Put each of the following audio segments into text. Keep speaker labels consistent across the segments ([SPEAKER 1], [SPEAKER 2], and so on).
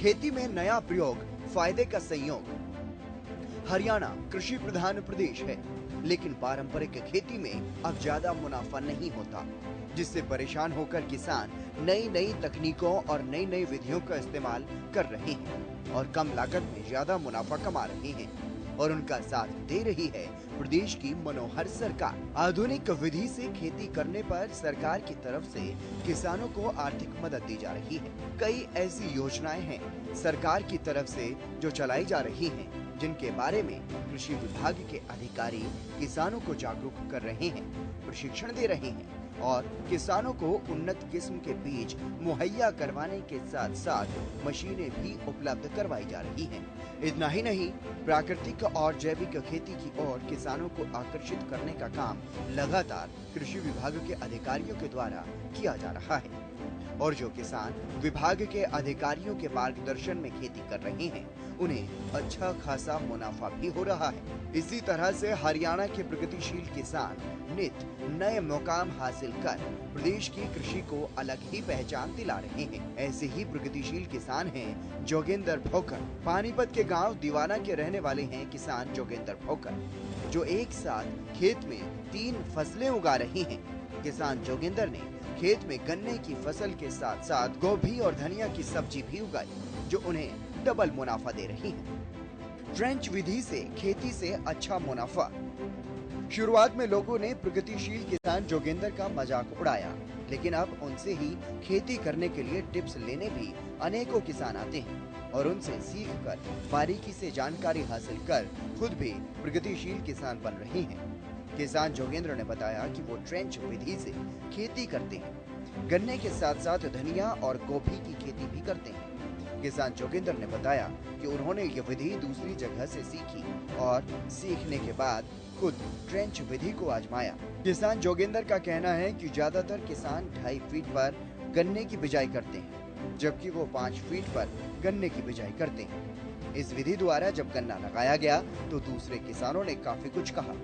[SPEAKER 1] खेती में नया प्रयोग, फायदे का संयोग। हरियाणा कृषि प्रधान प्रदेश है, लेकिन पारंपरिक खेती में अब ज्यादा मुनाफा नहीं होता, जिससे परेशान होकर किसान नई नई तकनीकों और नई नई विधियों का इस्तेमाल कर रहे हैं और कम लागत में ज्यादा मुनाफा कमा रहे हैं। और उनका साथ दे रही है प्रदेश की मनोहर सरकार। आधुनिक विधि से खेती करने पर सरकार की तरफ से किसानों को आर्थिक मदद दी जा रही है। कई ऐसी योजनाएं हैं सरकार की तरफ से जो चलाई जा रही हैं, जिनके बारे में कृषि विभाग के अधिकारी किसानों को जागरूक कर रहे हैं, प्रशिक्षण दे रहे हैं और किसानों को उन्नत किस्म के बीज मुहैया करवाने के साथ साथ मशीनें भी उपलब्ध करवाई जा रही हैं। इतना ही नहीं, प्राकृतिक और जैविक खेती की ओर किसानों को आकर्षित करने का काम लगातार कृषि विभाग के अधिकारियों के द्वारा किया जा रहा है। और जो किसान विभाग के अधिकारियों के मार्गदर्शन में खेती कर रहे हैं, उन्हें अच्छा खासा मुनाफा भी हो रहा है। इसी तरह से हरियाणा के प्रगतिशील किसान नित नए मुकाम हासिल कर प्रदेश की कृषि को अलग ही पहचान दिला रहे हैं। ऐसे ही प्रगतिशील किसान हैं जोगेंद्र भोकर। पानीपत के गांव दीवाना के रहने वाले हैं किसान जोगेंद्र भोकर, जो एक साथ खेत में 3 फसलें उगा रहे हैं। किसान जोगेंद्र ने खेत में गन्ने की फसल के साथ साथ गोभी और धनिया की सब्जी भी उगाई, जो उन्हें डबल मुनाफा दे रही है। ट्रेंच विधि से खेती से अच्छा मुनाफा। शुरुआत में लोगों ने प्रगतिशील किसान जोगेंद्र का मजाक उड़ाया, लेकिन अब उनसे ही खेती करने के लिए टिप्स लेने भी अनेकों किसान आते हैं और उनसे सीखकर बारीकी से जानकारी हासिल कर खुद भी प्रगतिशील किसान बन रहे हैं। किसान जोगेंद्र ने बताया कि वो ट्रेंच विधि से खेती करते हैं, गन्ने के साथ साथ धनिया और गोभी की खेती भी करते हैं। किसान जोगेंद्र ने बताया कि उन्होंने ये विधि दूसरी जगह से सीखी और सीखने के बाद खुद ट्रेंच विधि को आजमाया। किसान जोगेंद्र का कहना है कि ज्यादातर किसान 2.5 फीट पर गन्ने की बिजाई करते हैं, जबकि वो 5 फीट पर गन्ने की बिजाई करते हैं। इस विधि द्वारा जब गन्ना लगाया गया तो दूसरे किसानों ने काफी कुछ कहा,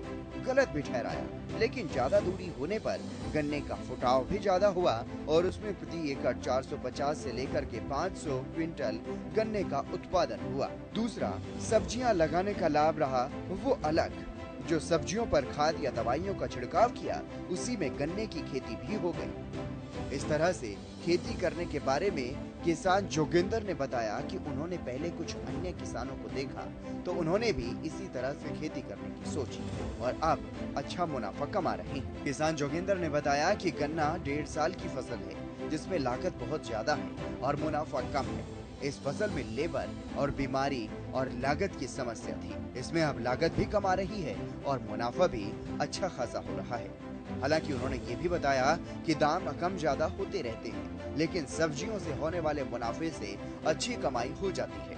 [SPEAKER 1] गलत भी ठहराया, लेकिन ज्यादा दूरी होने पर गन्ने का फुटाव भी ज्यादा हुआ और उसमें प्रति एकड़ 450 से लेकर के 500 क्विंटल गन्ने का उत्पादन हुआ। दूसरा, सब्जियां लगाने का लाभ रहा वो अलग। जो सब्जियों पर खाद या दवाइयों का छिड़काव किया, उसी में गन्ने की खेती भी हो गई। इस तरह से खेती करने के बारे में किसान जोगेंद्र ने बताया कि उन्होंने पहले कुछ अन्य किसानों को देखा तो उन्होंने भी इसी तरह से खेती करने की सोची और अब अच्छा मुनाफा कमा रहे हैं। किसान जोगेंद्र ने बताया कि गन्ना 1.5 साल की फसल है, जिसमें लागत बहुत ज्यादा है और मुनाफा कम है। इस फसल में लेबर और बीमारी और लागत की समस्या थी। इसमें अब लागत भी कम आ रही है और मुनाफा भी अच्छा खासा हो रहा है। हालांकि उन्होंने ये भी बताया कि दाम कम ज्यादा होते रहते हैं, लेकिन सब्जियों से होने वाले मुनाफे से अच्छी कमाई हो जाती है।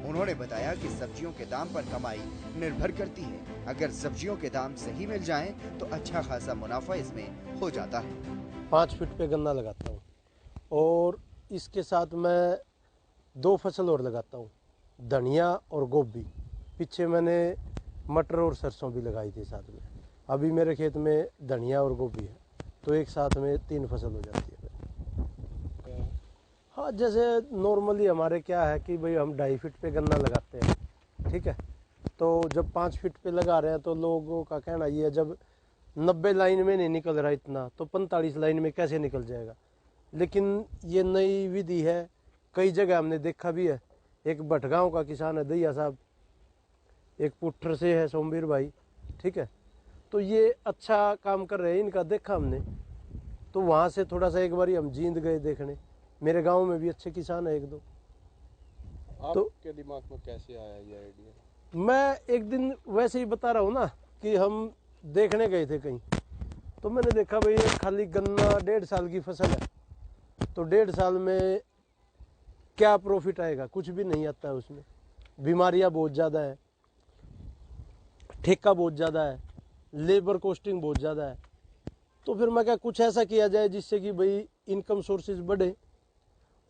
[SPEAKER 1] उन्होंने बताया कि सब्जियों के दाम पर कमाई निर्भर करती है। अगर सब्जियों के दाम सही मिल जाएं, तो अच्छा खासा मुनाफा इसमें हो जाता है।
[SPEAKER 2] 5 फीट पे गन्ना लगाता हूँ और इसके साथ मैं 2 फसल और लगाता हूँ, धनिया और गोभी। पीछे मैंने मटर और सरसों भी लगाई थी साथ में। अभी मेरे खेत में धनिया और गोभी है, तो एक साथ में 3 फसल हो जाती है। हाँ, जैसे नॉर्मली हमारे क्या है कि भाई हम 2.5 फीट पे गन्ना लगाते हैं, ठीक है। तो जब 5 फीट पे लगा रहे हैं तो लोगों का कहना ये है, जब 90 लाइन में नहीं निकल रहा इतना, तो 45 लाइन में कैसे निकल जाएगा। लेकिन ये नई विधि है, कई जगह हमने देखा भी है। एक भटगांव का किसान है दैया साहब, एक पुट्ठर से है सोमवीर भाई, ठीक है। तो ये अच्छा काम कर रहे हैं, इनका देखा हमने, तो वहाँ से थोड़ा सा एक बार हम जींद गए देखने। मेरे गांव में भी अच्छे किसान है 1-2।
[SPEAKER 3] आपके दिमाग में कैसे आया ये आइडिया?
[SPEAKER 2] मैं एक दिन वैसे ही बता रहा हूँ ना कि हम देखने गए थे कहीं, तो मैंने देखा भाई ये खाली गन्ना 1.5 साल की फसल है, तो 1.5 साल में क्या प्रॉफिट आएगा, कुछ भी नहीं आता है उसमें। बीमारियां बहुत ज़्यादा है, ठेका बहुत ज़्यादा है, लेबर कॉस्टिंग बहुत ज़्यादा है। तो फिर मैं क्या, कुछ ऐसा किया जाए जिससे कि भाई इनकम सोर्सेज बढ़े।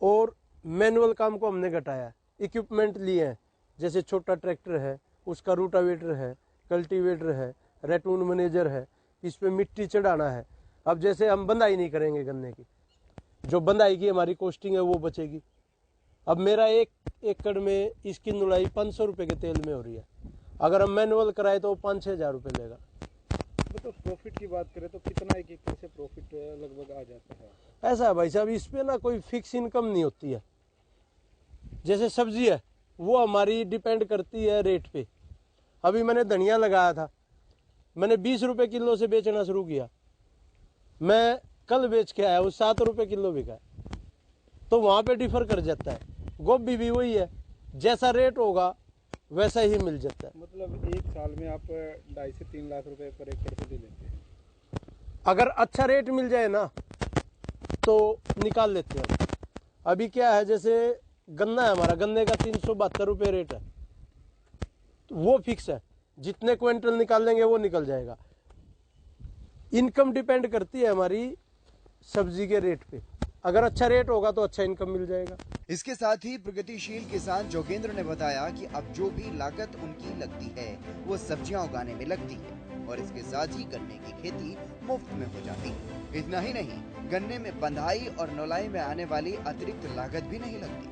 [SPEAKER 2] और मैनुअल काम को हमने घटाया, इक्विपमेंट लिए हैं, जैसे छोटा ट्रैक्टर है, उसका रूटावेटर है, कल्टीवेटर है, रेटून मैनेजर है, इस पे मिट्टी चढ़ाना है। अब जैसे हम बंधाई नहीं करेंगे गन्ने की, जो बंधाई की हमारी कॉस्टिंग है वो बचेगी, अब मेरा 1 एकड़ में इसकी नुलाई 500 रुपये के तेल में हो रही है, अगर हम मैनुअल कराए तो 5-6 हज़ार रुपये लेगा।
[SPEAKER 3] तो प्रॉफिट की बात करें तो कितना एक एकड़ से प्रॉफिट लगभग आ जाता है?
[SPEAKER 2] ऐसा है भाई साहब, इस पे ना कोई फिक्स इनकम नहीं होती है। जैसे सब्जी है वो हमारी डिपेंड करती है रेट पे। अभी मैंने धनिया लगाया था, मैंने 20 रुपये किलो से बेचना शुरू किया, मैं कल बेच के आया, वो 7 रुपये किलो बिका है, तो वहाँ पे डिफर कर जाता है। गोभी भी वही है, जैसा रेट होगा वैसा ही मिल जाता है।
[SPEAKER 3] मतलब एक साल में आप 2.5 से 3 लाख रुपए पर एकड़ से भी लेते हैं?
[SPEAKER 2] अगर अच्छा रेट मिल जाए ना तो निकाल लेते हैं। अभी क्या है, जैसे गन्ना है हमारा, गन्ने का 372 रुपये रेट है, तो वो फिक्स है, जितने क्विंटल निकाल लेंगे वो निकल जाएगा। इनकम डिपेंड करती है हमारी सब्जी के रेट पे, अगर अच्छा रेट होगा तो अच्छा इनकम मिल जाएगा।
[SPEAKER 1] इसके साथ ही प्रगतिशील किसान जोगेंद्र ने बताया कि अब जो भी लागत उनकी लगती है वो सब्जियां उगाने में लगती है और इसके साथ ही गन्ने की खेती मुफ्त में हो जाती है। इतना ही नहीं, गन्ने में बंधाई और नौलाई में आने वाली अतिरिक्त लागत भी नहीं लगती।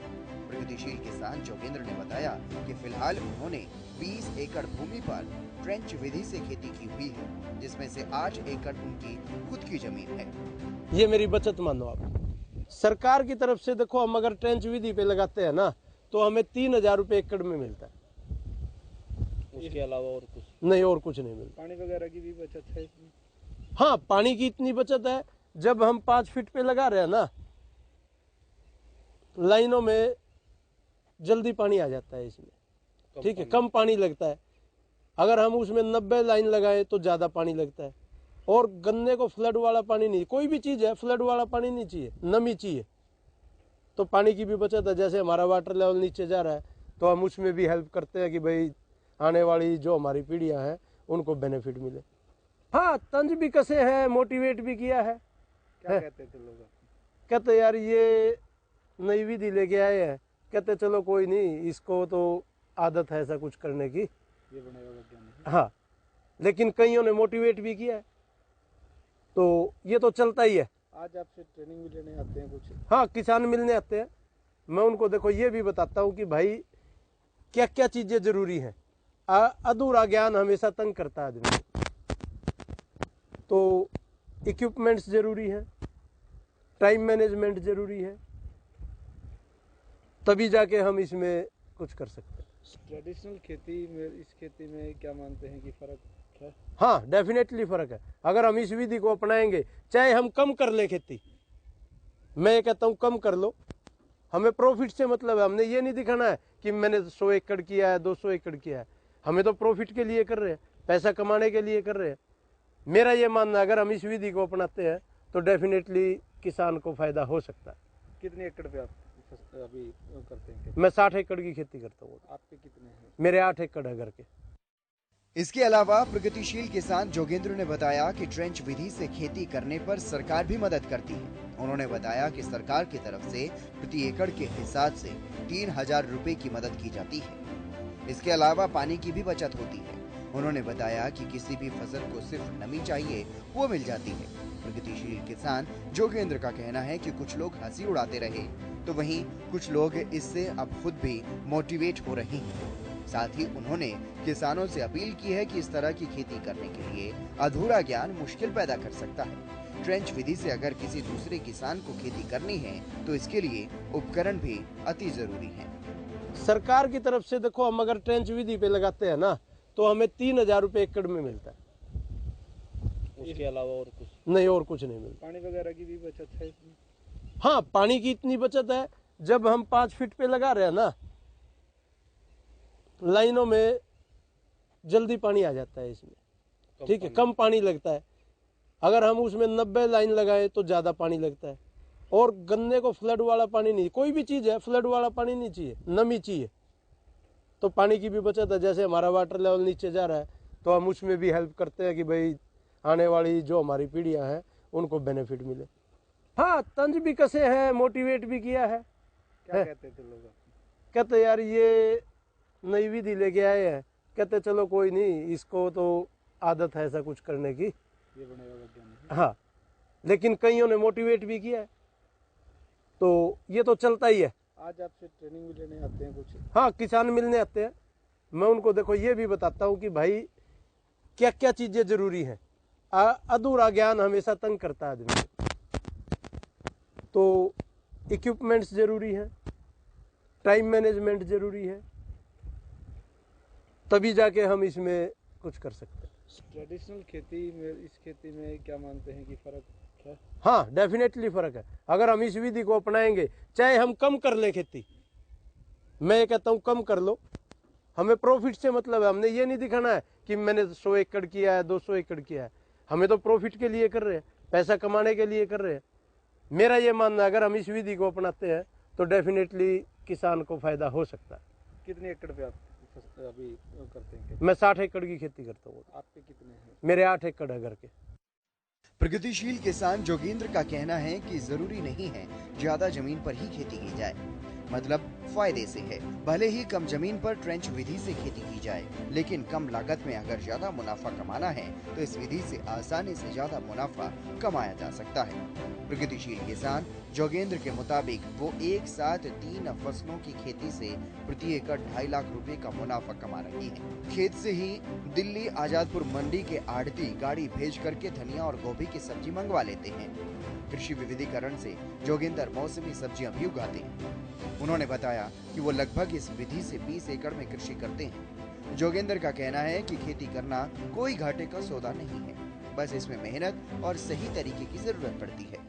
[SPEAKER 1] प्रगतिशील किसान जोगेंद्र ने बताया कि फिलहाल उन्होंने 20 एकड़ भूमि पर ट्रेंच विधि से खेती की हुई है, जिसमें से 8 एकड़ उनकी खुद की जमीन है।
[SPEAKER 2] ये मेरी बचत मानो आप। सरकार की तरफ से देखो, हम अगर ट्रेंच विधि पे लगाते हैं ना तो हमें 3,000 रुपये एकड़ में मिलता है,
[SPEAKER 3] उसके अलावा और कुछ
[SPEAKER 2] नहीं, और कुछ नहीं मिलता।
[SPEAKER 3] पानी वगैरह की भी बचत है इसमें?
[SPEAKER 2] हाँ, पानी की इतनी बचत है, जब हम 5 फीट पे लगा रहे हैं ना, लाइनों में जल्दी पानी आ जाता है इसमें, ठीक है, कम पानी लगता है। अगर हम उसमें 90 लाइन लगाए तो ज़्यादा पानी लगता है। और गन्ने को फ्लड वाला पानी नहीं, कोई भी चीज़ है फ्लड वाला पानी नहीं चाहिए, नमी चाहिए, तो पानी की भी बचत है। जैसे हमारा वाटर लेवल नीचे जा रहा है तो हम उसमें भी हेल्प करते हैं कि भाई आने वाली जो हमारी पीढ़ियां हैं उनको बेनिफिट मिले। हाँ, तंज भी कसे हैं, मोटिवेट भी किया है।
[SPEAKER 3] क्या कहते थे लोग?
[SPEAKER 2] कहते यार ये नई विधि लेके आए हैं, कहते चलो कोई नहीं, इसको तो आदत है ऐसा कुछ करने की,
[SPEAKER 3] ये बनेगा वैज्ञानिक।
[SPEAKER 2] हाँ, लेकिन कईयों ने मोटिवेट भी किया है, तो ये तो चलता ही है।
[SPEAKER 3] आज आपसे ट्रेनिंग भी लेने आते हैं कुछ?
[SPEAKER 2] हाँ, किसान मिलने आते हैं, मैं उनको देखो ये भी बताता हूँ कि भाई क्या क्या चीज़ें ज़रूरी हैं। अधूरा ज्ञान हमेशा तंग करता है आदमी को, तो इक्विपमेंट्स ज़रूरी है, टाइम मैनेजमेंट ज़रूरी है, तभी जाके हम इसमें कुछ कर सकते हैं।
[SPEAKER 3] ट्रेडिशनल खेती में इस खेती में क्या मानते हैं कि फ़र्क है?
[SPEAKER 2] हाँ, डेफिनेटली फ़र्क है। अगर हम इस विधि को अपनाएंगे, चाहे हम कम कर ले खेती, मैं ये कहता हूँ कम कर लो, हमें प्रॉफिट से मतलब है। हमने ये नहीं दिखाना है कि मैंने 100 एकड़ किया है, 200 एकड़ किया है, हमें तो प्रॉफिट के लिए कर रहे हैं, पैसा कमाने के लिए कर रहे हैं। मेरा ये मानना है अगर हम इस विधि को अपनाते हैं तो डेफिनेटली किसान को फ़ायदा हो सकता है।
[SPEAKER 3] कितने एकड़ पे आप अभी करते हैं?
[SPEAKER 2] मैं 60 एकड़ की खेती करता हूँ।
[SPEAKER 3] आपके कितने हैं?
[SPEAKER 2] मेरे 8 एकड़ है घर के।
[SPEAKER 1] इसके अलावा प्रगतिशील किसान जोगेंद्र ने बताया कि ट्रेंच विधि से खेती करने पर सरकार भी मदद करती है। उन्होंने बताया कि सरकार की तरफ से प्रति एकड़ के हिसाब से 3,000 रुपए की मदद की जाती है। इसके अलावा पानी की भी बचत होती है। उन्होंने बताया कि किसी भी फसल को सिर्फ नमी चाहिए वो मिल जाती है। प्रगतिशील किसान जोगेंद्र का कहना है कि कुछ लोग हंसी उड़ाते रहे तो वहीं कुछ लोग इससे अब खुद भी मोटिवेट हो रहे हैं। साथ ही उन्होंने किसानों से अपील की है कि इस तरह की खेती करने के लिए अधूरा ज्ञान मुश्किल पैदा कर सकता है। ट्रेंच विधि से अगर किसी दूसरे किसान को खेती करनी है तो इसके लिए उपकरण भी अति जरूरी है।
[SPEAKER 2] सरकार की तरफ से देखो, हम अगर ट्रेंच विधि पे लगाते हैं ना तो हमें 3,000 रुपये एकड़ में मिलता है,
[SPEAKER 3] उसके अलावा और कुछ
[SPEAKER 2] नहीं, और कुछ नहीं मिलता।
[SPEAKER 3] पानी वगैरह की भी बचत है इसमें?
[SPEAKER 2] हाँ, पानी की इतनी बचत है, जब हम 5 फीट पे लगा रहे हैं ना, लाइनों में जल्दी पानी आ जाता है इसमें, ठीक है, कम पानी लगता है। अगर हम उसमें 90 लाइन लगाए तो ज़्यादा पानी लगता है। और गन्ने को फ्लड वाला पानी नहीं, कोई भी चीज़ है फ्लड वाला पानी नहीं चाहिए, नमी चाहिए, तो पानी की भी बचत है। जैसे हमारा वाटर लेवल नीचे जा रहा है तो हम उसमें भी हेल्प करते हैं कि भाई आने वाली जो हमारी पीढ़ियां हैं उनको बेनिफिट मिले। हाँ, तंज भी कसे हैं, मोटिवेट भी किया है।
[SPEAKER 3] क्या कहते थे लोग?
[SPEAKER 2] कहते यार ये नई विधि लेके आए हैं, कहते चलो कोई नहीं, इसको तो आदत है ऐसा कुछ करने की,
[SPEAKER 3] ये बनेगा वैज्ञानिक।
[SPEAKER 2] हाँ, लेकिन कईयों ने मोटिवेट भी किया है, तो ये तो चलता ही है।
[SPEAKER 3] आज आपसे ट्रेनिंग भी लेने आते हैं कुछ?
[SPEAKER 2] हाँ, किसान मिलने आते हैं। मैं उनको देखो ये भी बताता हूँ कि भाई क्या क्या चीजें जरूरी हैं। अधूरा ज्ञान हमेशा तंग करता है आदमी को। तो इक्विपमेंट्स जरूरी है, टाइम मैनेजमेंट जरूरी है, तभी जाके हम इसमें कुछ कर सकते हैं।
[SPEAKER 3] ट्रेडिशनल खेती में इस खेती में क्या मानते हैं कि फर्क है?
[SPEAKER 2] हाँ, डेफिनेटली फर्क है। अगर हम इस विधि को अपनाएंगे, चाहे हम कम कर लें खेती, मैं ये कहता हूँ कम कर लो, हमें प्रॉफिट से मतलब है। हमने ये नहीं दिखाना है कि मैंने 100 एकड़ किया है, 200 एकड़ किया है। हमें तो प्रॉफिट के लिए कर रहे हैं, पैसा कमाने के लिए कर रहे हैं। मेरा ये मानना है अगर हम इस विधि को अपनाते हैं तो डेफिनेटली किसान को फायदा हो सकता है।
[SPEAKER 3] कितने एकड़ पे आप अभी करते हैं खेती?
[SPEAKER 2] मैं 60 एकड़ की खेती करता हूँ।
[SPEAKER 3] आपके कितने हैं?
[SPEAKER 2] मेरे 8 एकड़ है घर के।
[SPEAKER 1] प्रगतिशील किसान जोगेंद्र का कहना है कि जरूरी नहीं है ज्यादा जमीन पर ही खेती की जाए, मतलब फायदे से है। भले ही कम जमीन पर ट्रेंच विधि से खेती की जाए, लेकिन कम लागत में अगर ज्यादा मुनाफा कमाना है तो इस विधि से आसानी से ज्यादा मुनाफा कमाया जा सकता है। प्रगतिशील किसान जोगेंद्र के मुताबिक वो एक साथ 3 फसलों की खेती से प्रति एकड़ 2.5 लाख रुपए का मुनाफा कमा रही है। खेत से ही दिल्ली आजादपुर मंडी के आड़ती गाड़ी भेज करके धनिया और गोभी की सब्जी मंगवा लेते हैं। कृषि विविधीकरण से जोगेंद्र मौसमी सब्जियां भी उगाते हैं। उन्होंने बताया कि वो लगभग इस विधि से 20 एकड़ में कृषि करते हैं। जोगेंद्र का कहना है कि खेती करना कोई घाटे का सौदा नहीं है, बस इसमें मेहनत और सही तरीके की जरूरत पड़ती है।